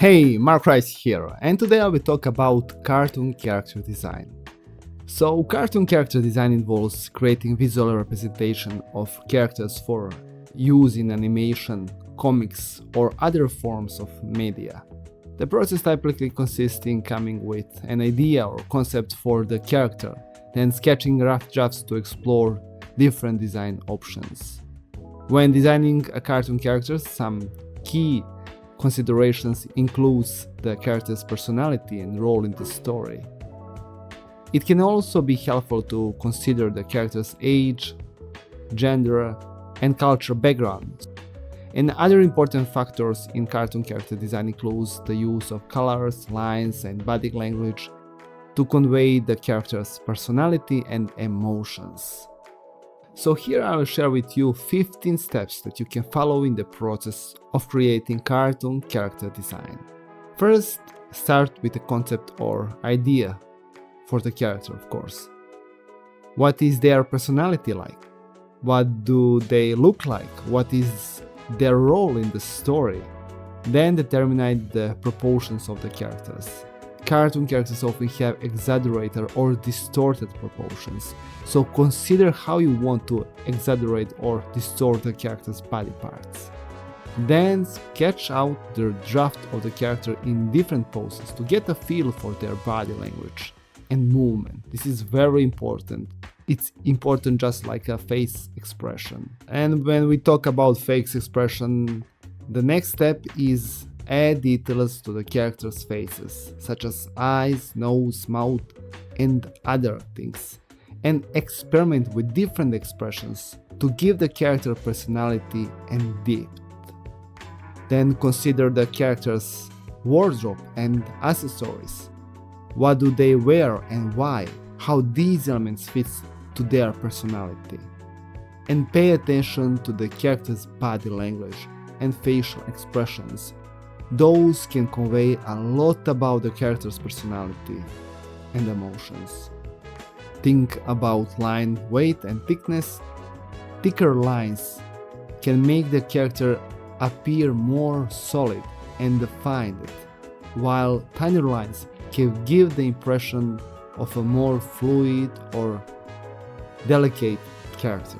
Hey, Mark Rice here, and today I will talk about cartoon character design. So, cartoon character design involves creating visual representation of characters for use in animation, comics, or other forms of media. The process typically consists in coming with an idea or concept for the character, then sketching rough drafts to explore different design options. When designing a cartoon character, some key considerations includes the character's personality and role in the story. It can also be helpful to consider the character's age, gender, and cultural background. And other important factors in cartoon character design includes the use of colors, lines, and body language to convey the character's personality and emotions. So here I will share with you 15 steps that you can follow in the process of creating cartoon character design. First, start with a concept or idea for the character, of course. What is their personality like? What do they look like? What is their role in the story? Then determine the proportions of the characters. Cartoon characters often have exaggerated or distorted proportions, so consider how you want to exaggerate or distort the character's body parts. Then sketch out the draft of the character in different poses to get a feel for their body language and movement. This is very important. It's important just like a face expression. And when we talk about face expression, the next step is add details to the characters' faces, such as eyes, nose, mouth, and other things, and experiment with different expressions to give the character personality and depth. Then consider the character's wardrobe and accessories. What do they wear and why? How these elements fit to their personality. And pay attention to the character's body language and facial expressions. Those can convey a lot about the character's personality and emotions. Think about line weight and thickness. Thicker lines can make the character appear more solid and defined, while thinner lines can give the impression of a more fluid or delicate character.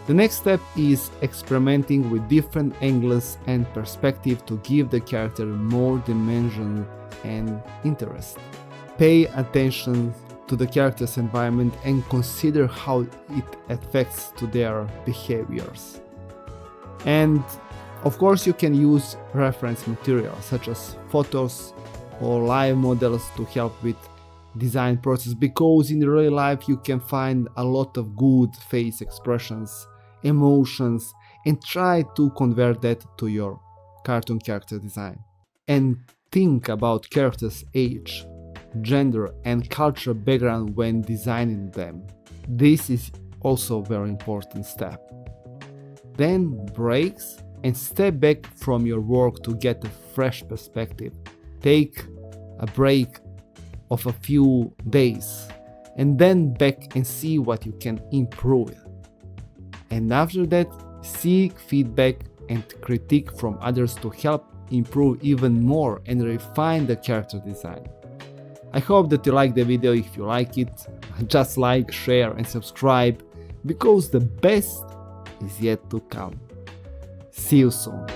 The next step is experimenting with different angles and perspective to give the character more dimension and interest. Pay attention to the character's environment and consider how it affects to their behaviors. And of course you can use reference material such as photos or live models to help with design process, because in real life you can find a lot of good face expressions, emotions, and try to convert that to your cartoon character design. And think about characters' age, gender, and cultural background when designing them. This is also a very important step. Then breaks and step back from your work to get a fresh perspective. Take a break of a few days and then back and see what you can improve. And after that, seek feedback and critique from others to help improve even more and refine the character design. I hope that you like the video. If you like it, just like, share and subscribe, because the best is yet to come. See you soon.